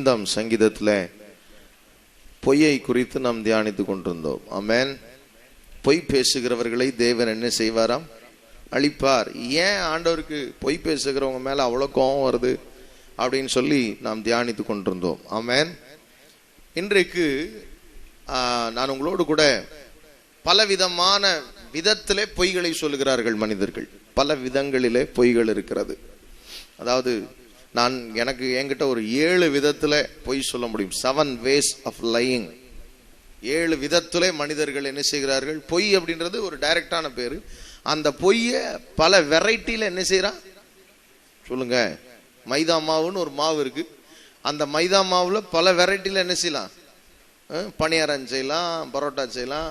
5ஆம் சங்கீதத்தில் பொய்யை குறித்து நாம் தியானித்து கொண்டிருந்தோம். ஆமென். பொய் பேசுகிறவர்களை தேவன் என்ன செய்வாராம்? அழிப்பார். ஏன் ஆண்டவருக்கு பொய் பேசுகிறவங்க மேல அவ்வளோ கோபம் வருது அப்படின்னு சொல்லி நாம் தியானித்து கொண்டிருந்தோம். ஆமென். இன்றைக்கு நான் உங்களோடு கூட பலவிதமான விதத்திலே பொய்களை சொல்லுகிறார்கள் மனிதர்கள். பல விதங்களிலே பொய்கள் இருக்கிறது. அதாவது என்கிட்ட ஒரு 7 விதத்துல பொய் சொல்ல முடியும். 7 ways of lying. 7 விதத்திலே மனிதர்கள் என்ன செய்கிறார்கள்? பொய் அப்படின்றது ஒரு டைரக்டான பேரு. அந்த பொய்ய பல வெரைட்டில என்ன செய்யறான் சொல்லுங்க. மைதா மாவுன்னு ஒரு மாவு இருக்கு. அந்த மைதா மாவுல பல வெரைட்டில என்ன செய்யலாம்? பணியாரம் செய்யலாம், பரோட்டா செய்யலாம்,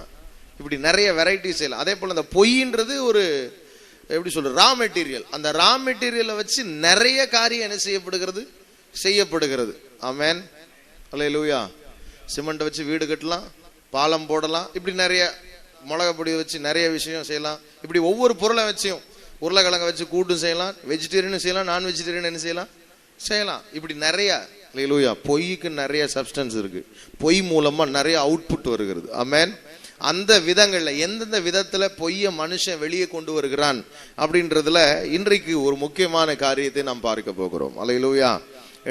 இப்படி நிறைய வெரைட்டி செய்யலாம். அதே போல அந்த பொய்ன்றது ஒரு எப்படி சொல்ற ரா மெட்டீரியல். அந்த ரா மெட்டீரியலை வச்சு நிறைய காரியம் என்ன செய்யப்படுகிறது. ஆமென். அல்லேலூயா. சிமெண்ட் வச்சு வீடு கட்டலாம், பாலம் போடலாம், இப்படி நிறைய மிளகா பொடியை வச்சு நிறைய விஷயம் செய்யலாம். இப்படி ஒவ்வொரு பொருளை வச்சையும் உருளைக்கிழங்க வச்சு கூட்டும் செய்யலாம், வெஜிடேரியனும் செய்யலாம், நான் வெஜிடேரியன் என்ன செய்யலாம். இப்படி நிறைய. அல்லேலூயா. பொய்க்கு நிறைய சப்ஸ்டன்ஸ் இருக்கு. பொய் மூலமா நிறைய அவுட்புட் வருகிறது. ஆமென். அந்த விதங்கள்ல எந்தெந்த விதத்துல பொய்ய மனுஷன் வெளியே கொண்டு வருகிறான் அப்படின்றதுல இன்றைக்கு ஒரு முக்கியமான காரியத்தை நாம் பார்க்க போகிறோம். அல்லேலூயா.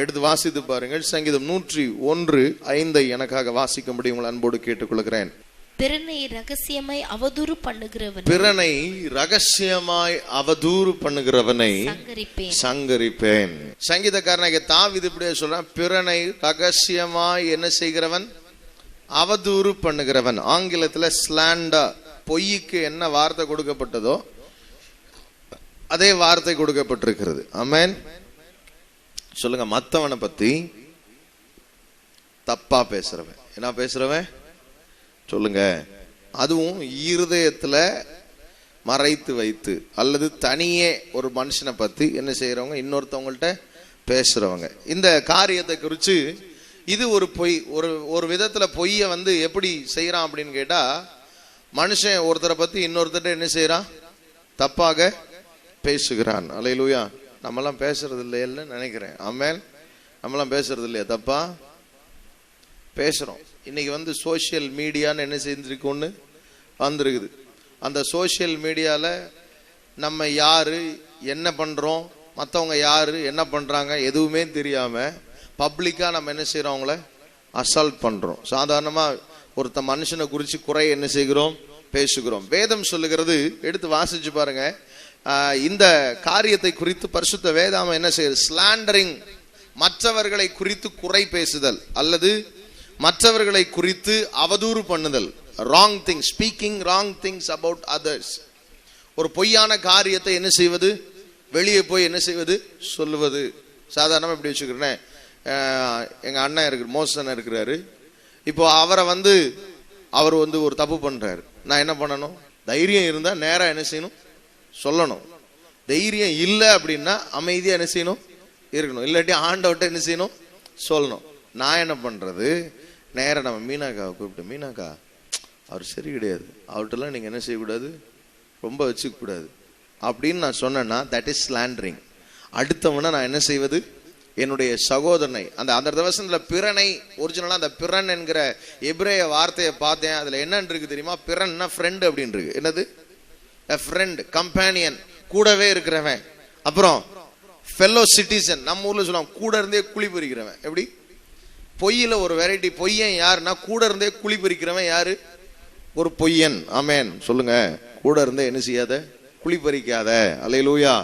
எடுத்து வாசித்து பாருங்கள். சங்கீதம் 101:5 எனக்காக வாசிக்கும்படி உங்கள் அன்போடு கேட்டுக்கொள்கிறேன். பிறனை ரகசியமாய் அவதூறு பண்ணுகிறவனை சங்கரிப்பேன். சங்கீதக்காரனாகிய தாவீது இப்படியே சொல்றான், பிறனை ரகசியமாய் என்ன செய்கிறவன்? அவதூறு பண்ணுகிறவன். ஆங்கிலத்துல ஸ்லாண்டர். பொய்க்கு என்ன வார்த்தை கொடுக்கப்பட்டதோ அதே வார்த்தை கொடுக்கப்பட்டிருக்கிறது. ஆமென். சொல்லுங்க. மத்தவனை பத்தி தப்பா பேசுறவன். என்ன பேசுறவன் சொல்லுங்க. அதுவும் இருதயத்துல மறைத்து வைத்து அல்லது தனியே ஒரு மனுஷனை பத்தி என்ன செய்யறவங்க? இன்னொருத்தவங்கள்ட்ட பேசுறவங்க. இந்த காரியத்தை குறித்து இது ஒரு பொய். ஒரு விதத்துல பொய்ய எப்படி செய்யறான் அப்படின்னு கேட்டா, மனுஷன் ஒருத்தரை பத்தி இன்னொருத்தர் என்ன செய்யறான்? தப்பாக பேசுகிறான். அல்லேலூயா. நம்மெல்லாம் பேசுறது இல்லைன்னு நினைக்கிறேன். ஆமென். நம்மெல்லாம் பேசுறது இல்லையா? தப்பா பேசுறோம். இன்னைக்கு சோசியல் மீடியான்னு என்ன செஞ்சிருக்கோன்னு வந்திருக்குது. அந்த சோசியல் மீடியால நம்ம யாரு, என்ன பண்றோம், மற்றவங்க யாரு, என்ன பண்றாங்க எதுவுமே தெரியாம பப்ளிக்கா நம்ம என்ன செய்யறோம்? அவங்கள அசால்ட் பண்றோம். சாதாரணமா ஒருத்த மனுஷனை குறிச்சு குறை என்ன செய்கிறோம்? பேசுகிறோம். வேதம் சொல்லுகிறது, எடுத்து வாசிச்சு பாருங்க. இந்த காரியத்தை குறித்து பரிசுத்த வேதாமம் என்ன செய்யுது? ஸ்லாண்டரிங், மற்றவர்களை குறித்து குறை பேசுதல் அல்லது மற்றவர்களை குறித்து அவதூறு பண்ணுதல். Wrong things, speaking wrong things about others. ஒரு பொய்யான காரியத்தை என்ன செய்வது? வெளியே போய் என்ன செய்வது? சொல்லுவது. சாதாரணமா எப்படி வச்சுக்கிறேன், எங்க அண்ணன் இருக்கு, மோசன் இருக்கிறாரு. இப்போ அவரை அவர் ஒரு தப்பு பண்றாரு. நான் என்ன பண்ணணும்? தைரியம் இருந்தா நேரா என்ன செய்யணும்? சொல்லணும். தைரியம் இல்லை அப்படின்னா அமைதியா என்ன செய்யணும்? இருக்கணும். இல்லாட்டி ஆண்டவர்கிட்ட என்ன செய்யணும்? சொல்லணும். நான் என்ன பண்றது? நேரம் நம்ம மீனாக்காவை கூப்பிட்டு, மீனாக்கா அவர் சரி கிடையாது, அவர்கிட்டலாம் நீங்க என்ன செய்யக்கூடாது, ரொம்ப வச்சுக்க கூடாது அப்படின்னு நான் சொன்னேன்னா தட் இஸ் ஸ்லாண்டரிங். அடுத்தவனை நான் என்ன செய்வது? என்னுடைய சகோதரனை. அந்த வசனத்துல பிறனை, ஒரிஜினலா அந்த பிறன் என்கிற எபிரேய வார்த்தையை பார்த்தேன். அதுல என்னன்னு இருக்கு தெரியுமா? பிறன்னா ஃப்ரெண்ட் அப்படின்னு இருக்கு. என்னது? ஃப்ரெண்ட், கம்பேனியன், கூடவே இருக்கிறவன். அப்புறம் ஃபெல்லோ சிட்டிசன், நம்ம ஊர்ல சொல்லுவாங்க கூட இருந்தே குழி பறிக்கிறவன். எப்படி? பொய்யில ஒரு வெரைட்டி. பொய்யன் யாருன்னா கூட இருந்தே குழி பறிக்கிறவன். யாரு? ஒரு பொய்யன். ஆமென். சொல்லுங்க. கூட இருந்தே என்ன செய்யாத? குழி பறிக்காத. அல்லேலூயா.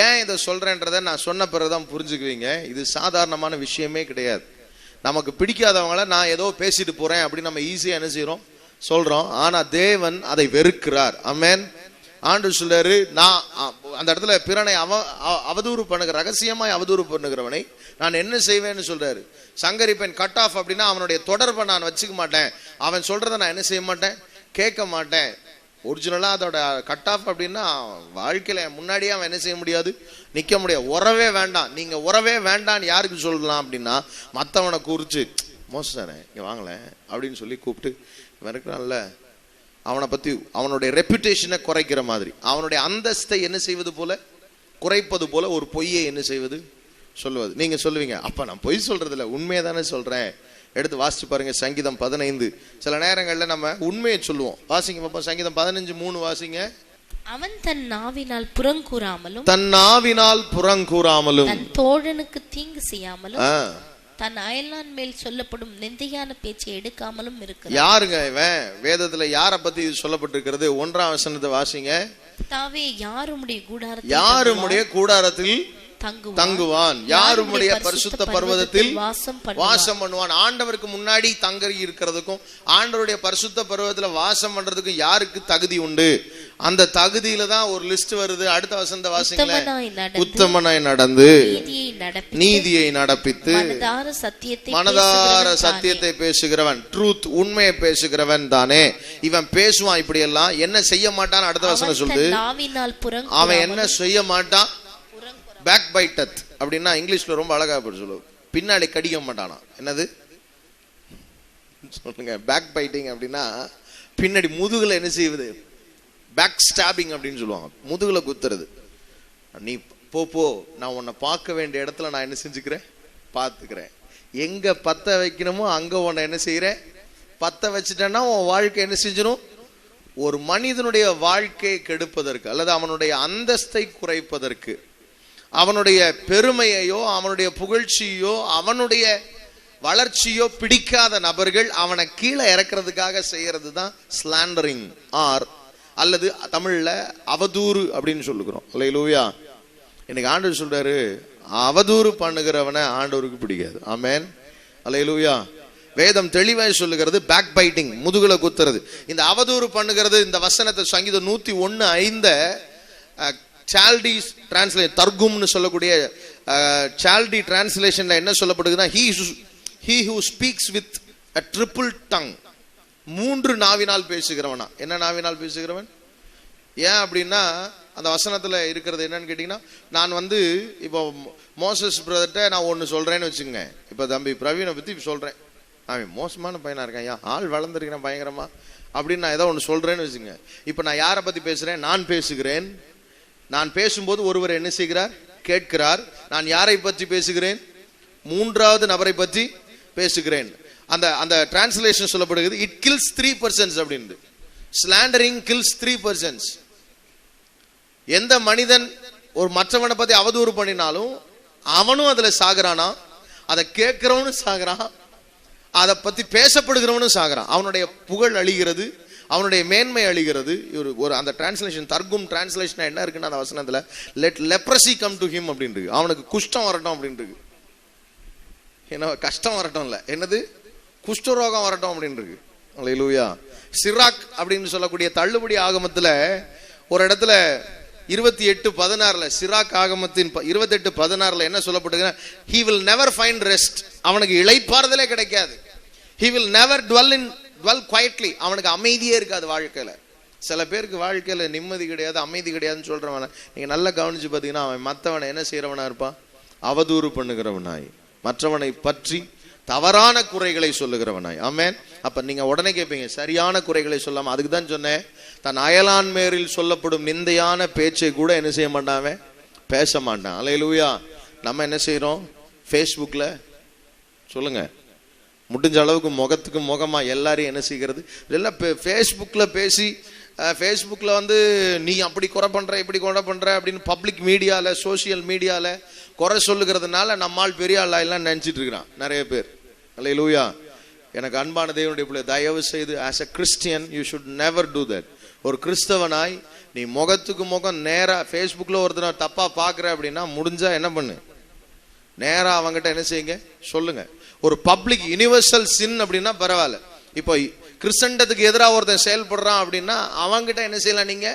ஏன் இதை சொல்றேன்றதை நான் சொன்ன பிறகுதான் புரிஞ்சுக்குவீங்க. இது சாதாரணமான விஷயமே கிடையாது. நமக்கு பிடிக்காதவங்கள நான் ஏதோ பேசிட்டு போறேன் அப்படின்னு நம்ம ஈஸியா என்ன செய்யறோம்? சொல்றோம். ஆனா தேவன் அதை வெறுக்கிறார். ஆமென். ஆண்டவர் சொல்றாரு, நான் அந்த இடத்துல பிறனை அவதூறு பண்ணுகிற, ரகசியமாய் அவதூறு பண்ணுகிறவனை நான் என்ன செய்வேன்னு சொல்றாரு. சங்கரிப்பேன். கட் ஆஃப் அப்படின்னா அவனுடைய தொடர்பை நான் வச்சுக்க மாட்டேன். அவன் சொல்றதை நான் என்ன செய்ய மாட்டேன்? கேட்க மாட்டேன். ஒரிஜினலா அதோட கட் ஆஃப் அப்படின்னா வாழ்க்கையில முன்னாடியே அவன் என்ன செய்ய முடியாது? நிக்க முடியாது. உறவே வேண்டாம். நீங்க உறவே வேண்டான்னு யாருக்கு சொல்லலாம் அப்படின்னா, மற்றவனை குறிச்சு, மோசனே இங்க வாங்கல அப்படின்னு சொல்லி கூப்பிட்டு, இவன் இருக்கிறான்ல, அவனை பத்தி அவனுடைய ரெப்புடேஷனை குறைக்கிற மாதிரி, அவனுடைய அந்தஸ்தை என்ன செய்வது போல, குறைப்பது போல ஒரு பொய்யை என்ன செய்வது? சொல்லுவது. நீங்க சொல்லுவீங்க, அப்ப நான் பொய் சொல்றது இல்ல, உண்மையை தானே சொல்றேன். எடுத்து வாசிச்சு பாருங்க சங்கீதம் 15. சில நேரங்கள்ல நம்ம உண்மையை சொல்லுவோம். வாசிங்க பாப்போம், சங்கீதம் 15:3 வாசிங்க. அவன் தன் நாவினால் புறங்கூறாமலும் தன் தோழனுக்கு தீங்கு செய்யாமலும் தன் அயலான் மேல் சொல்லப்படும் நிந்தையான பேச்சை எடுக்காமலும் இருக்கிறான். யாருங்க இவன்? வேதத்துல யார பத்தி இது சொல்லப்பட்டிருக்கிறது? 1ஆம் வசனத்தை வாசிங்க. தாவே யாருடைய கூடாரத்தில் தங்குவான், யாருடைய பரிசுத்த பர்வதத்தில் வாசம் பண்ணுவான். ஆண்டவருக்கு முன்னாடி தங்கி இருக்கிறதுக்கும் ஆண்டவருடைய பரிசுத்த பர்வதத்துல வாசம் பண்றதுக்கும் யாருக்கு தகுதி உண்டு? அந்த தகுதியில தான் ஒரு லிஸ்ட் வருது. அடுத்த வசனத்தை வாசிங்களேன். உத்தமனாய் நடந்து நீதியை நடப்பித்து மனதார சத்தியத்தை பேசுகிறவன், ட்ரூத், உண்மையை பேசுகிறவன் தானே இவன். பேசுவான் இப்படி எல்லாம், என்ன செய்ய மாட்டான்? அடுத்த வசனம் சொல்லுது, அவன் என்ன செய்ய மாட்டான்? பேக் பைட்டத் அப்படின்னா இங்கிலீஷ்ல ரொம்ப அழகா சொல்லுவோம், பின்னாடி கடிக்க மாட்டானா. என்னது சொல்லுங்க? பேக் பைட்டிங் அப்படின்னா பின்னாடி முதுகுல என்ன செய்வது? பேக் ஸ்டாபிங் அப்படின்னு சொல்லுவாங்க, முதுகுல குத்துறது. நீ போ, நான் உன்னை பார்க்க வேண்டிய இடத்துல நான் என்ன செஞ்சுக்கிறேன்? பார்த்துக்கிறேன். எங்க பத்த வைக்கணுமோ அங்க உன்னை என்ன செய்யறேன்? பத்த வச்சுட்டேன்னா உன் வாழ்க்கை என்ன செஞ்சிடும்? ஒரு மனிதனுடைய வாழ்க்கையை கெடுப்பதற்கு அல்லது அவனுடைய அந்தஸ்தை குறைப்பதற்கு, அவனுடைய பெருமையோ அவனுடைய புகழ்ச்சியோ அவனுடைய வளர்ச்சியோ பிடிக்காத நபர்கள் அவனை கீழே இறக்கிறதுக்காக செய்யறது தான் ஸ்லாண்டரிங், அல்லது தமிழ்ல அவதூறு அப்படின்னு சொல்லுகிறோம். அல்லேலூயா. இன்னைக்கு ஆண்டவர் சொல்றாரு, அவதூறு பண்ணுகிறவனை ஆண்டவருக்கு பிடிக்காது. ஆமென். அல்லேலூயா. வேதம் தெளிவாய் சொல்லுகிறது, பேக் பைட்டிங், முதுகுல குத்துறது. இந்த அவதூறு பண்ணுகிறது, இந்த வசனத்தை சங்கீதம் 101:5 சால்டிஸ் டிரான்ஸ்லேஷன், தர்கும்னு சொல்லக்கூடிய சால்டி டிரான்ஸ்லேஷன்ல என்ன சொல்லப்படுதுன்னா, he who speaks with a triple tongue, 3 நாவினால் பேசுகிறவனா. என்ன நாவினால் பேசுகிறவன்? ஏன் அப்படின்னா அந்த வசனத்துல இருக்கிறது என்னன்னு கேட்டீங்கன்னா, நான் இப்போ மோசஸ் பிரதர்ட்ட நான் ஒன்னு சொல்றேன்னு வச்சுங்க. இப்ப தம்பி பிரவீனை பத்தி சொல்றேன், அவன் மோசமான பையனா இருக்கான், ஐயா ஆள் வளர்ந்துருக்கேன் பயங்கரமா அப்படின்னு நான் ஏதோ ஒன்று சொல்றேன்னு வச்சுங்க. இப்ப நான் யாரை பத்தி பேசுறேன்? நான் பேசுகிறேன். நான் பேசும்போது ஒருவர் என்ன செய்கிறார்? கேட்கிறார். நான் யாரை பற்றி பேசுகிறேன்? 3வது நபரை பற்றி பேசுகிறேன். அந்த அந்த டிரான்ஸ்லேஷன் சொல்லப்படுகிறது, இட் கில்ஸ் 3% அப்படின்னு. Slandering kills 3%. எந்த மனிதன் ஒரு மற்றவனை பத்தி அவதூறு பண்ணினாலும் அவனும் அதுல சாகுறானா, அதை கேட்கிறவனும் சாகுறான், அதை பத்தி பேசப்படுகிறவனும் சாகுறான். அவனுடைய புகழ் அழிகிறது, அவனுடைய மேன்மை அழிகிறது. ஒரு அந்த டிரான்ஸ்லேஷன், தர்கும் டிரான்ஸ்லேஷன் என்ன இருக்குன்னா அந்த வசனத்துல, let leprosy come to him அப்படின்னு இருக்கு. அவனுக்கு குஷ்டம் வரட்டும் அப்படின்னு இருக்கு. என்ன கஷ்டம் வரட்டும் இல்ல, என்னது குஷ்டரோகம் வரட்டும் அப்படின்னு இருக்கு. அல்லேலூயா. சிராக் அப்படின்னு சொல்லக்கூடிய தள்ளுபடி ஆகமத்துல ஒரு இடத்துல 28:16 சிராக் ஆகமத்தின் 28:16 என்ன சொல்லப்பட்டிருக்குன்னா, he will never find rest, அவனுக்கு இளைப்பாறுதலே கிடைக்காது. he will never dwell quietly, அவனுக்கு அமைதியே இருக்காது வாழ்க்கையில. சில பேருக்கு வாழ்க்கையில நிம்மதி கிடையாது, அமைதி கிடையாதுன்னு சொல்றவன நீங்க நல்லா கவனிச்சு பாத்தீங்கன்னா, அவன் மற்றவனை என்ன செய்யறவனா இருப்பான்? அவதூறு பண்ணுகிறவனாய், மற்றவனை பற்றி தவறான குறைகளை சொல்லுகிறவனாய். ஆமென். அப்ப நீங்க உடனே கேட்பீங்க, சரியான குறைகளை சொல்லாம. அதுக்கு தான் சொன்னேன், தன் அயலான் மேரில் சொல்லப்படும் நிந்தையான பேச்சை கூட என்ன செய்ய மாட்டான்? பேச மாட்டான். அல்லேலூயா. நம்ம என்ன செய்யறோம்? ஃபேஸ்புக்ல சொல்லுங்க, முடிஞ்ச அளவுக்கு முகத்துக்கு முகமா எல்லாரையும் என்ன செய்கிறது? எல்லாம் ஃபேஸ்புக்ல பேசி, ஃபேஸ்புக்ல நீ அப்படி குறை பண்ற இப்படி குறை பண்ற அப்படின்னு பப்ளிக் மீடியால, சோசியல் மீடியால குறை சொல்லுகிறதுனால நம்மால் பெரிய ஆளா எல்லாம் நினைச்சிட்டு இருக்கிறான் நிறைய பேர். அல்லேலூயா. எனக்கு அன்பான தேவனுடைய பிள்ளை, தயவு செய்து as a Christian you should never do that. ஒரு கிறிஸ்தவனாய் நீ முகத்துக்கு முகம் நேரா ஃபேஸ்புக்ல ஒருத்தனை தப்பா பாக்குற அப்படின்னா, முடிஞ்சா என்ன பண்ணு, நேரா அவங்ககிட்ட என்ன செய்யுங்க, சொல்லுங்க. ஒரு பப்ளிக் யுனிவர்சல் சின் அப்படின்னா பரவாயில்ல. இப்போ கிறிஸ்தண்டத்துக்கு எதிராக ஒருத்தன் செயல்படுறான் அப்படின்னா அவங்கிட்ட என்ன செய்யலாம்? நீங்க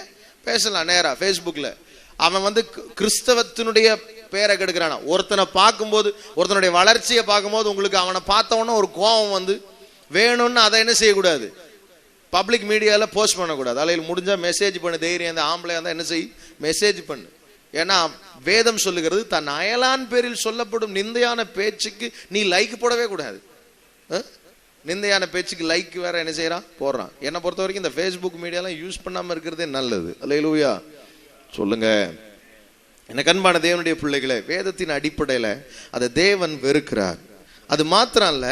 பேசலாம் நேரா ஃபேஸ்புக்ல. அவன் கிறிஸ்தவத்தினுடைய பேரை கெடுக்கிறானா. ஒருத்தனை பார்க்கும்போது, ஒருத்தனுடைய வளர்ச்சியை பார்க்கும்போது உங்களுக்கு அவனை பார்த்தவொன்னே ஒரு கோபம் வேணும்னு அதை என்ன செய்யக்கூடாது? பப்ளிக் மீடியால போஸ்ட் பண்ணக்கூடாது. அலையில் முடிஞ்சா மெசேஜ் பண்ணு. தைரியம் அந்த ஆம்பளை இருந்தா என்ன செய்? மெசேஜ் பண்ணு. ஏன்னா வேதம் சொல்லுகிறது, தன் அயலான் பேரில் சொல்லப்படும் நிந்தையான பேச்சுக்கு நீ லைக் போடவே கூடாது. நிந்தையான பேச்சுக்கு லைக் வேற என்ன செய்யறான்? போடுறான். என்னை பொறுத்த வரைக்கும் இந்த ஃபேஸ்புக் மீடியாலாம் யூஸ் பண்ணாம இருக்கிறதே நல்லது. அல்லேலூயா சொல்லுங்க. எனக்கு அன்பான தேவனுடைய பிள்ளைகளே, வேதத்தின் அடிப்படையில அதை தேவன் வெறுக்கிறார். அது மாத்திரம் அல்ல,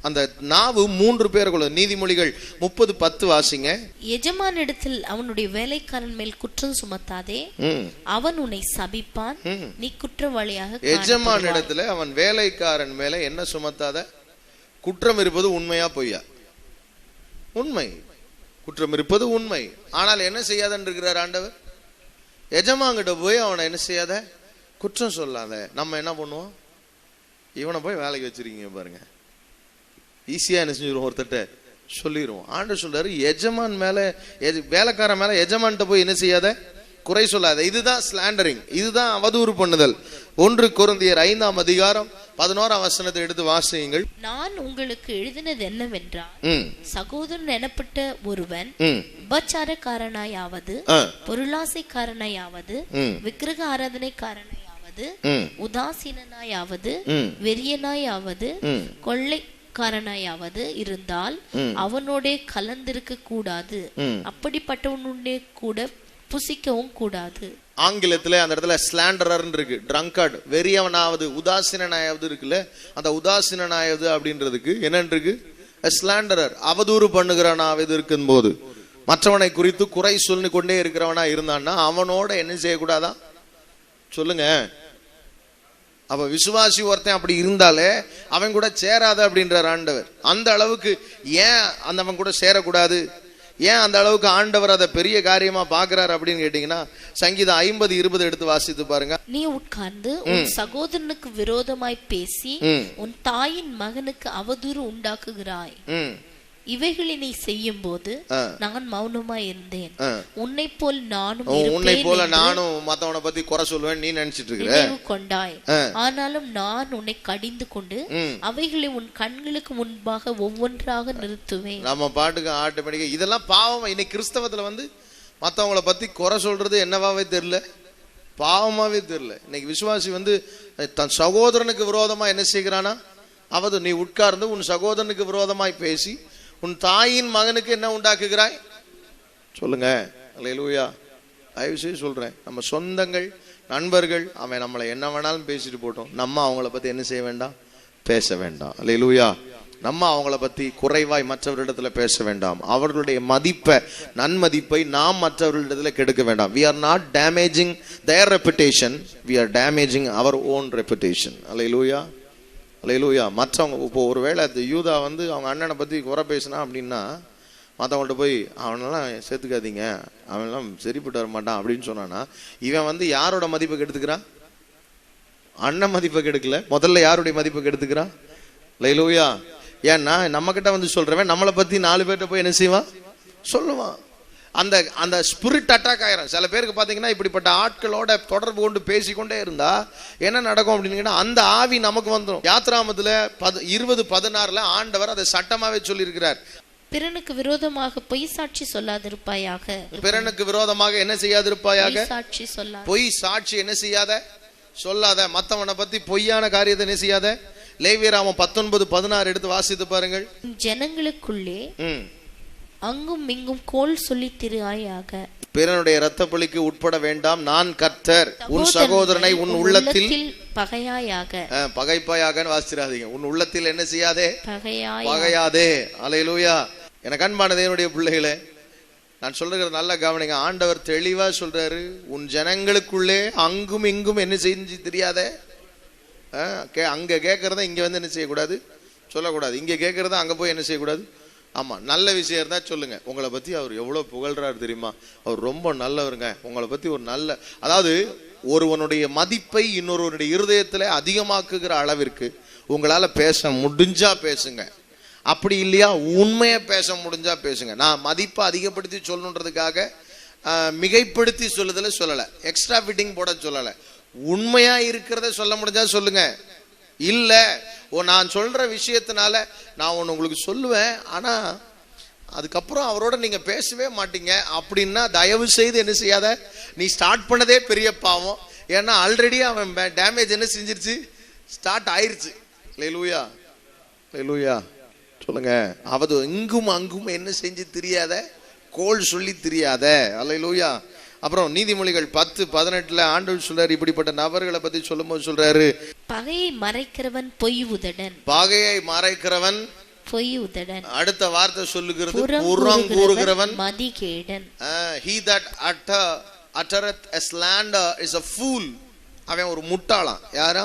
அந்த நாவு 3 பேருக்குள்ள. நீதிமொழிகள் 30:10 வாசிங்க. எஜமானிடத்தில் அவனுடைய வேலைக்காரன் மேல் குற்றம் சுமத்தாதே, அவன் உன்னை சபிப்பான், நீ குற்றவாளியாக. எஜமானிடத்துல அவன் வேலைக்காரன் மேல என்ன சுமத்தாத? குற்றம் இருப்பது உண்மையா பொய்யா? உண்மை. குற்றம் இருப்பது உண்மை. ஆனால் என்ன செய்யாதன்னு இருக்கிறார் ஆண்டவர்? எஜமான்கிட்ட போய் அவனை என்ன செய்யாத? குற்றம் சொல்லாத. நம்ம என்ன பண்ணுவோம்? இவனை போய் வேலைக்கு வச்சிருக்கீங்க பாருங்க, ஈஸியா என்ன செஞ்சிருவோம்? ஒருத்தட்ட சொல்லிடுவோம். ஆண்டவர் சொல்றாரு, எஜமான் மேல, வேலைக்காரன் மேல எஜமான்கிட்ட போய் என்ன செய்யாத? குறை சொல்லாத. இதுதான் ஸ்லாண்டரிங், இதுதான் அவதூறு பண்ணுதல். 1 கொரிந்தியர் 5ஆம் அதிகாரம் 11ஆம் வசனத்தை எடுத்து வாசியுங்கள். நான் உங்களுக்கு எழுதினது என்னவென்றால், சகோதரன் எனப்பட்ட ஒருவன் உபச்சாரக்காரனாயாவது, பொருளாசைக்காரனாயாவது, விக்கிரக ஆராதனைக்காரனாயாவது, உதாசீனாயாவது, வெறியனாயாவது, கொள்ளைக்காரனாயாவது இருந்தால் அவனோட கலந்திருக்க கூடாது, அப்படிப்பட்டவனுடைய கூட புசிக்கவும் கூடாது. ஆங்கிலத்துல அந்த இடத்துல ஸ்லாண்டரர் இருக்கு, ட்ரங்கர்ட், வெறியவனாவது, உதாசீனாயாவது இருக்குல்ல. அந்த உதாசீனாயாவது அப்படின்றதுக்கு என்ன இருக்கு? ஸ்லாண்டரர், அவதூறு பண்ணுகிறவனாவது இருக்கும் போது, மற்றவனை குறித்து குறை சொல்லி கொண்டே இருக்கிறவனா இருந்தான்னா அவனோட என்ன செய்யக்கூடாதா? சொல்லுங்க. அப்ப விசுவாசி ஒருத்தன் அப்படி இருந்தாலே அவன் கூட சேராத அப்படின்றார் ஆண்டவர். அந்த அளவுக்கு ஏன் அவன் கூட சேரக்கூடாது? ஏன் அந்த அளவுக்கு ஆண்டவர் அதை பெரிய காரியமா பாக்குறாரு அப்படின்னு கேட்டீங்கன்னா, சங்கீதம் 50:20 எடுத்து வாசித்து பாருங்க. நீ உட்கார்ந்து உன் சகோதரனுக்கு விரோதமாய் பேசி உன் தாயின் மகனுக்கு அவதூறு உண்டாக்குகிறாய். இவைகளை நீ செய்யும் போது நான் மௌனமாய் இருந்தேன். உன்னை போல நானும் மத்தவனை பத்தி குறை சொல்லுவேன் நீ நினைச்சிட்டு இருக்க கொண்டாய். ஆனாலும் நான் உன்னை கடிந்து கொண்டு அவைகளை உன் கண்களுக்கு முன்பாக ஒவ்வொன்றாக நிறுத்துவேன். நம்ம பாட்டுக்கு ஆட்டோமேட்டிக்கா இதெல்லாம் பாவம். இன்னைக்கு கிறிஸ்தவத்துல மத்தவங்கள பத்தி குறை சொல்றது என்னவாவே தெரியல, பாவமாவே தெரியல. இன்னைக்கு விசுவாசி தன் சகோதரனுக்கு விரோதமா என்ன செய்கிறானா? அவது நீ உட்கார்ந்து உன் சகோதரனுக்கு விரோதமாய் பேசி உன் தாயின் மகனுக்கு என்ன உண்டாக்குகிறாய்? சொல்லுங்க. அல்லேலூயா. தயவு செய்து சொல்றேன், நம்ம சொந்தங்கள், நண்பர்கள், அவன் நம்மளை என்ன வேணாலும் பேசிட்டு போட்டோம், நம்ம அவங்கள பத்தி என்ன செய்ய வேண்டாம்? பேச வேண்டாம். அல்லேலூயா. நம்ம அவங்கள பத்தி குறைவாய் மற்றவர்களிடத்துல பேச வேண்டாம். அவர்களுடைய மதிப்பை, நன்மதிப்பை நாம் மற்றவர்களிடத்துல கெடுக்க வேண்டாம். we are not damaging their reputation, we are damaging our own reputation. அல்லேலூயா. அல்லேலூயா. மற்றவங்க இப்போ ஒருவேளை அந்த யூதா அவங்க அண்ணனை பத்தி குறை பேசினா அப்படின்னா, மற்றவங்கள்ட்ட போய் அவனெல்லாம் சேர்த்துக்காதீங்க, அவனெல்லாம் சரிப்பட்டு வர மாட்டான் அப்படின்னு சொன்னானா, இவன் யாரோட மதிப்பை கெடுத்துக்கிறான்? அண்ணன் மதிப்பை கெடுக்கல, முதல்ல யாருடைய மதிப்பை கெடுத்துக்கிறான்? அல்லேலூயா. ஏன்னா நம்ம கிட்ட சொல்றவன் நம்மளை பத்தி 4 பேர்கிட்ட போய் என்ன செய்வான்? சொல்லுவான். அந்த ஸ்பிரிட் அட்டாக் ஆயிரும். சில பேருக்கு பாத்தீங்கன்னா இப்படிப்பட்ட ஆட்களோட தொடர்பு கொண்டு பேசிக்கொண்டே இருந்தா என்ன நடக்கும் அப்படின்னு, அந்த ஆவி நமக்கு வந்துடும். யாத்ராமத்துல 20:16 ஆண்டவர் அதை சட்டமாவே சொல்லி இருக்கிறார். பிறனுக்கு விரோதமாக பொய் சாட்சி சொல்லாதிருப்பாயாக. பிறனுக்கு விரோதமாக என்ன செய்யாதிருப்பாயாக? சாட்சி சொல்லாத. பொய் சாட்சி என்ன செய்யாத? சொல்லாத. மத்தவனை பத்தி பொய்யான காரியத்தை என்ன செய்யாத? லேவியராமம் 19:16 எடுத்து வாசித்து பாருங்கள். ஜனங்களுக்குள்ளே அங்கும் இங்கும் கோல் சொல்லி திரியாயாக. பிறனுடைய இரத்த பழிக்கு உட்பட வேண்டாம், நான் கர்த்தர். உன் சகோதரனை உன் உள்ளத்தில் பகையாயாக. பகைப்பாயாக வாசிராதீங்க. உன் உள்ளத்தில் என்ன செய்யாதே? பகையாதே. அல்லேலூயா. எனக்கு அன்பான தேவனுடைய பிள்ளைகளே, நான் சொல்றது நல்ல கவனிங்க. ஆண்டவர் தெளிவா சொல்றாரு, உன் ஜனங்களுக்குள்ளே அங்கும் இங்கும் என்ன செஞ்சு தெரியாத. அங்க கேட்கறத இங்க என்ன செய்யக்கூடாது? சொல்லக்கூடாது. இங்க கேட்கறத அங்க போய் என்ன செய்யக்கூடாது? ஆமா, நல்ல விஷயம் இருந்தா சொல்லுங்க. உங்களை பத்தி அவர் எவ்வளவு புகழ்றாரு தெரியுமா? அவர் ரொம்ப நல்லவருங்க. உங்களை பத்தி ஒரு நல்ல, அதாவது ஒருவனுடைய மதிப்பை இன்னொருவனுடைய இருதயத்துல அதிகமாக்குகிற அளவிற்கு உங்களால பேச முடிஞ்சா பேசுங்க. அப்படி இல்லையா, உண்மையை பேச முடிஞ்சா பேசுங்க. நான் மதிப்பை அதிகப்படுத்தி சொல்லணுன்றதுக்காக மிகைப்படுத்தி சொல்லுதல சொல்லல, எக்ஸ்ட்ரா ஃபிட்டிங் போட சொல்லல. உண்மையா இருக்கிறத சொல்ல முடிஞ்சா சொல்லுங்க. இல்ல நான் சொல்ற விஷயத்தினால நான் உங்களுக்கு சொல்லுவேன், ஆனா அதுக்கப்புறம் அவரோட நீங்க பேசவே மாட்டீங்க அப்படின்னா தயவு செய்து என்ன செய்யாத. நீ ஸ்டார்ட் பண்ணதே பெரிய பாவம். ஏன்னா ஆல்ரெடி அவன் டேமேஜ் என்ன செஞ்சிருச்சு? ஸ்டார்ட் ஆயிருச்சு. அல்லேலூயா. அல்லேலூயா. சொல்லுங்க. அவது இங்கும் அங்கும் என்ன செஞ்சு தெரியாத, கோல் சொல்லி தெரியாத. அல்லேலூயா. அப்புறம் நீதிமொழிகள் 10:18 ஆண்டவர் சொல்றாரு, இப்படிப்பட்ட நபர்களை பத்தி சொல்லும் போது சொல்றாரு, பகையை மறைக்கிறவன் பொய் உதடன். பகையை மறைக்கிறவன் பொய் உதடன். அடுத்த வார்த்தை சொல்லுகிறது, புறங்கூறுகிறவன் மதிகேடன். he that uttereth a slander is a fool. அவன் ஒரு முட்டாளாம். யாரா?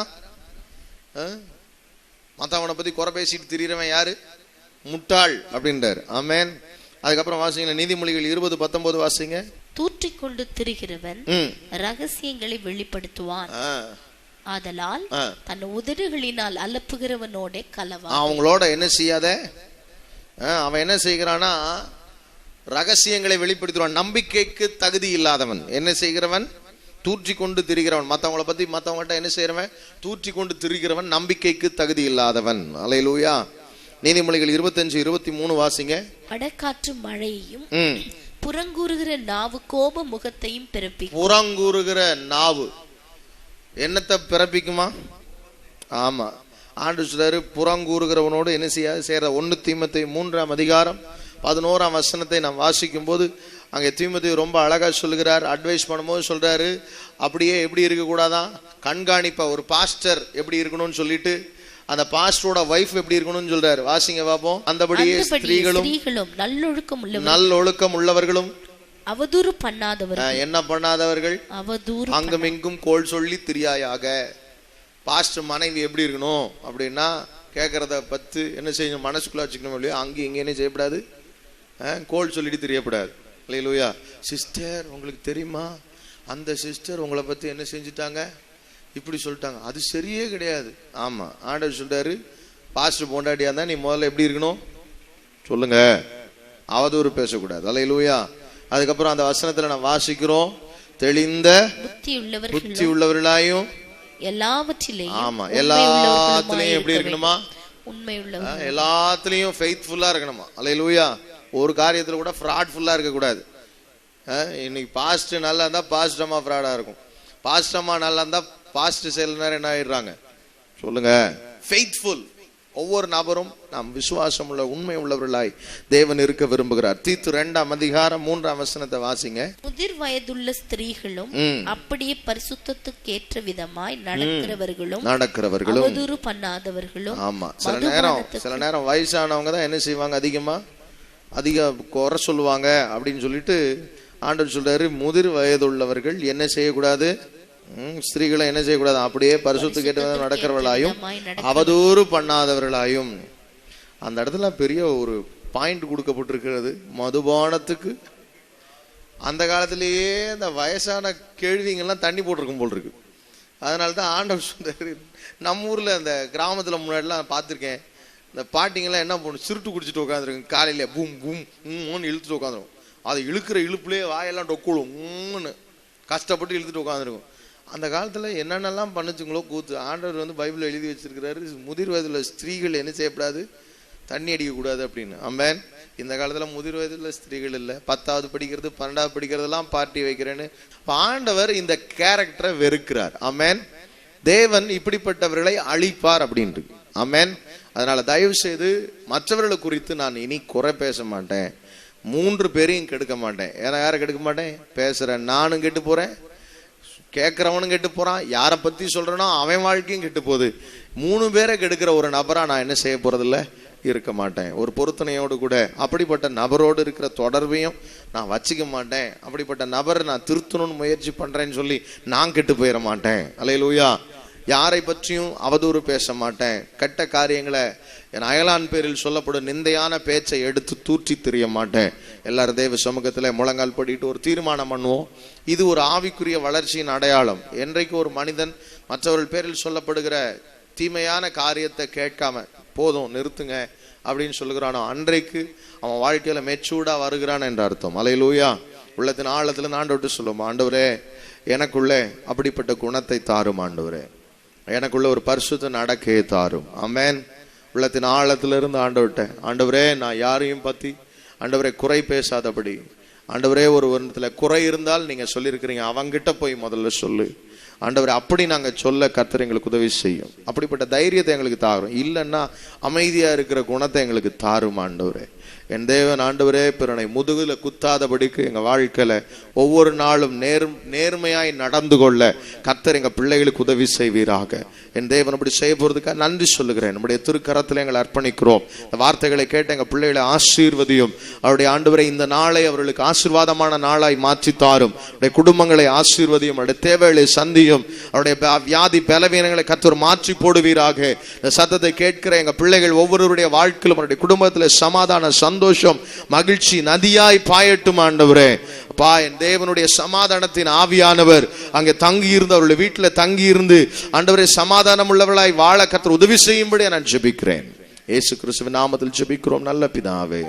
மத்தவனை பத்தி குறை பேசிட்டு திரியறவன் யாரு? முட்டாள் அப்படின்றாரு. ஆமென். அதுக்கப்புறம் வாசிங்க நீதிமொழிகள் 20:19 வாசிங்க. தூற்றிக்கொண்டு திரிகிறவன் ரகசியங்களை வெளிப்படுத்துவான், ஆதலால் தன் உதடுகளினால் அலப்புகிறவனோட கலவா. அவங்களோட என்ன செய்யாத. அவன் என்ன செய்கிறானா, ரகசியங்களை வெளிப்படுத்துவான். நம்பிக்கைக்கு தகுதி இல்லாதவன் என்ன செய்கிறவன்? தூற்றி கொண்டு திரிகிறவன். மற்றவங்களை பத்தி மற்றவங்கள்ட்ட என்ன செய்யறவன்? தூற்றி கொண்டு திரிகிறவன், நம்பிக்கைக்கு தகுதி இல்லாதவன். அல்லேலூயா. நீதிமொழிகள் 25:23 வாசிங்க. அடக்காற்று மழையையும் புறங்கூறுகிற நாவு கோப முகத்தையும் பிறப்பிக்கும். புறங்கூறுகிற நாவு என்னத்தை பிறப்பிக்குமா? ஆமா, ஆண்டவர் சொல்றாரு, புறங்கூறுகிறவனோடு என்ன செய்யற. 1 தீமோத்தேயு 3:11 நாம் வாசிக்கும் போது அங்கே தீமோத்தேயு ரொம்ப அழகா சொல்லுகிறார். அட்வைஸ் பண்ணும்போது சொல்றாரு, அப்படியே எப்படி இருக்க கூடாதான், கண்காணிப்பா. ஒரு பாஸ்டர் எப்படி இருக்கணும்னு சொல்லிட்டு அந்த பாஸ்டரோட வைஃப் எப்படி இருக்கணும்னு சொல்றாரு. வாசிங்க பாப்போம். அந்தபடியே ஸ்திரீகளும் நல்லொழுக்கம் உள்ளவர்களும் அவதூறு பண்ணாதவர்கள். என்ன பண்ணாதவர்கள்? அவதூறு. அங்குமிங்கும் கோள் சொல்லி திரியாயாக. பாஸ்டர் மனைவி எப்படி இருக்கணும் அப்படின்னா, கேட்கறத பத்து என்ன செய்யணும், மனசுக்குள்ள வச்சுக்கணும் இல்லையா? அங்கே இங்கே என்ன செய்யப்படாது, கோள் சொல்லிட்டு தெரியப்படாது. அல்லேலூயா. சிஸ்டர் உங்களுக்கு தெரியுமா, அந்த சிஸ்டர் உங்களை பத்தி என்ன செஞ்சுட்டாங்க, இப்படி சொல்லிட்டாங்க, அது சரியே கிடையாது. ஆமா, ஆண்டவர் சொல்றாரு, பாஸ்டர் பொண்டாட்டியா இருந்தா நீ முதல்ல எப்படி இருக்கணும் சொல்லுங்க, அவதூறு பேசக்கூடாது. அல்லேலூயா. அதுக்கப்புறம் அந்த வசனத்துல நான் வாசிக்கிறோம், தெளிந்த புத்தி உள்ளவர்களாயும் எல்லாவற்றிலையும். ஆமா, எல்லாத்துலயும் எப்படி இருக்கணுமா? உண்மை உள்ளவர். எல்லாத்துலயும் ஃபெய்த்ஃபுல்லா இருக்கணுமா? அல்லேலூயா. ஒரு காரியத்துல கூட ஃப்ராட்ஃபுல்லா இருக்க கூடாது. இன்னைக்கு பாஸ்ட் நல்லா இருந்தா பாஸ்ட் அம்மா ஃப்ராடா இருக்கும், பாஸ்ட் அம்மா நல்லா இருந்தா பாஸ்ட் செயல்னர் என்ன ஆயிடுறாங்க சொல்லுங்க, ஃபெய்த்ஃபுல். ஒவ்வொரு நபரும் நாம் விசுவாசம் உள்ள உண்மை உள்ளவர்களாய் தேவன் இருக்க விரும்புகிறார். தீத்து 2:3 வாசிங்க. முதிர் வயதுள்ள ஸ்திரீகளும் அப்படியே பரிசுத்தத்துக்கு ஏற்ற விதமாய் நடக்கிறவர்களும் அவதூறு பண்ணாதவர்களும். ஆமா, சில நேரம் வயசானவங்க தான் என்ன செய்வாங்க, அதிக குறை சொல்லுவாங்க அப்படின்னு சொல்லிட்டு ஆண்டவர் சொல்றாரு, முதிர் வயதுள்ளவர்கள் என்ன செய்யக்கூடாது, ஸ்திரீகளை என்ன செய்யக்கூடாது, அப்படியே பரிசுத்தத்துக்கு கேட்டு நடக்கிறவர்களாயும் அவதூறு பண்ணாதவர்களாயும். அந்த இடத்துல பெரிய ஒரு பாயிண்ட் கொடுக்கப்பட்டிருக்கிறது. மதுபானத்துக்கு அந்த காலத்திலேயே இந்த வயசான கேள்விங்கெல்லாம் தண்ணி போட்டிருக்கும் போல் இருக்கு. அதனாலதான் ஆண்டவர் சொல்றாரு, நம்ம ஊர்ல அந்த கிராமத்துல முன்னாடிலாம் பார்த்திருக்கேன், இந்த பாட்டிங்கெல்லாம் என்ன பண்ணும், சிருட்டு குடிச்சிட்டு உட்காந்துருக்கும், காலையில பூம் பூம் ஊன்னு இழுத்துட்டு உட்காந்துரும். அதை இழுக்கிற இழுப்புலேயே வாயெல்லாம் டொக்குழும், கஷ்டப்பட்டு இழுத்துட்டு உட்காந்துருக்கும். அந்த காலத்துல என்னென்னலாம் பண்ணுச்சுங்களோ கூத்து. ஆண்டவர் பைபிள் எழுதி வச்சிருக்கிறாரு, முதிர் வயதுள்ள ஸ்திரீகள் என்ன செய்யக்கூடாது, தண்ணி அடிக்க கூடாது அப்படின்னு. ஆமென். இந்த காலத்துல முதிர் வயதுள்ள ஸ்திரீகள் இல்லை, 10வது படிக்கிறது 12வது படிக்கிறதெல்லாம் பார்ட்டி வைக்கிறேன்னு. ஆண்டவர் இந்த கேரக்டரை வெறுக்கிறார். ஆமென். தேவன் இப்படிப்பட்டவர்களை அழிப்பார் அப்படின்ட்டு. ஆமென். அதனால தயவு செய்து மற்றவர்களை குறித்து நான் இனி குறை பேச மாட்டேன், 3 பேரையும் கெடுக்க மாட்டேன். ஏன்னா யாரை கெடுக்க மாட்டேன், பேசுறேன் நானும் கெட்டு போறேன், கேட்கிறவனும் கெட்டு போறான், யாரை பத்தி சொல்றேனோ அவன் வாழ்க்கையும் கெட்டு போகுது. 3 பேரை கெடுக்கிற ஒரு நபரா நான் என்ன செய்ய போறதில்ல, இருக்க மாட்டேன். ஒரு பொருத்தனையோடு கூட அப்படிப்பட்ட நபரோடு இருக்கிற தொடர்பையும் நான் வச்சுக்க மாட்டேன். அப்படிப்பட்ட நபரை நான் திருத்தணும்னு முயற்சி பண்றேன்னு சொல்லி நான் கெட்டு போயிட மாட்டேன். அல்லேலூயா. யாரை பற்றியும் அவதூறு பேச மாட்டேன். கெட்ட காரியங்களை என் அயலான் பேரில் சொல்லப்படும் நிந்தையான பேச்சை எடுத்து தூற்றி தெரிய மாட்டேன். எல்லாரும் தேவ சமூகத்துல முழங்கால் படிட்டு ஒரு தீர்மானம் பண்ணுவோம். இது ஒரு ஆவிக்குரிய வளர்ச்சியின் அடையாளம். என்றைக்கு ஒரு மனிதன் மற்றவர்கள் பேரில் சொல்லப்படுகிற தீமையான காரியத்தை கேட்காம போதும் நிறுத்துங்க அப்படின்னு சொல்லுகிறானோ, அன்றைக்கு அவன் வாழ்க்கையில மெச்சூர்டா வருகிறான் என்ற அர்த்தம். அல்லேலூயா. உள்ளத்தின் ஆழத்துல ஆண்டவர்கிட்ட சொல்லுவோம், ஆண்டவரே எனக்குள்ளே அப்படிப்பட்ட குணத்தை தாரும், ஆண்டவரே எனக்குள்ள ஒரு பரிசுத்த நடக்கையை தாரும். ஆமென். உள்ளத்தின் ஆழத்திலிருந்து ஆண்டவர்கிட்ட, ஆண்டவரே நான் யாரையும் பத்தி ஆண்டவரே குறை பேசாதபடி, ஆண்டவரே ஒரு இடத்துல குறை இருந்தால் நீங்க சொல்லியிருக்கிறீங்க அவங்கிட்ட போய் முதல்ல சொல்லு ஆண்டவரே, அப்படி நாங்க சொல்ல கர்த்தர் எங்களுக்கு உதவி செய்யும். அப்படிப்பட்ட தைரியத்தை எங்களுக்கு தாரும். இல்லைன்னா அமைதியா இருக்கிற குணத்தை எங்களுக்கு தாரும் ஆண்டவரே. என் தேவன் ஆண்டவரே, பிறனை முதுகுல குத்தாதபடிக்கு எங்க வாழ்க்கையில ஒவ்வொரு நாளும் நேர்மையாய் நடந்து கொள்ள கர்த்தர் எங்க பிள்ளைகளுக்கு உதவி செய்வீராக. என் தேவன் அப்படி செய்ய போறதுக்காக நன்றி சொல்லுகிறேன். நம்முடைய திருக்கரத்தில் எங்களை அர்ப்பணிக்கிறோம். இந்த வார்த்தைகளை கேட்ட எங்க பிள்ளைகளை ஆசீர்வதியும். அவருடைய ஆண்டவரை இந்த நாளை அவர்களுக்கு ஆசீர்வாதமான நாளாய் மாற்றி தாரும். அவருடைய குடும்பங்களை ஆசீர்வதியும். அவருடைய தேவைகளை சந்தியும். அவருடைய வியாதி பலவீனங்களை கர்த்தர் மாற்றி போடுவீராக. இந்த சத்தத்தை கேட்கிற எங்க பிள்ளைகள் ஒவ்வொருவருடைய வாழ்க்கையிலும் அவருடைய குடும்பத்தில் சமாதான, சந்தோஷம், மகிழ்ச்சி நதியாய் பாயட்டும் ஆண்டவரே. அப்பா, என் தேவனுடைய சமாதானத்தின் ஆவியானவர் அங்கே தங்கி இருந்து அவருடைய வீட்டில் தங்கி இருந்து ஆண்டவரே சமாதானம் உள்ளவர்களாய் வாழ கர்த்தர் உதவி செய்யும்படி நான் ஜெபிக்கிறேன். இயேசு கிறிஸ்துவின் நாமத்தில் ஜெபிக்கிறோம் நல்ல பிதாவே.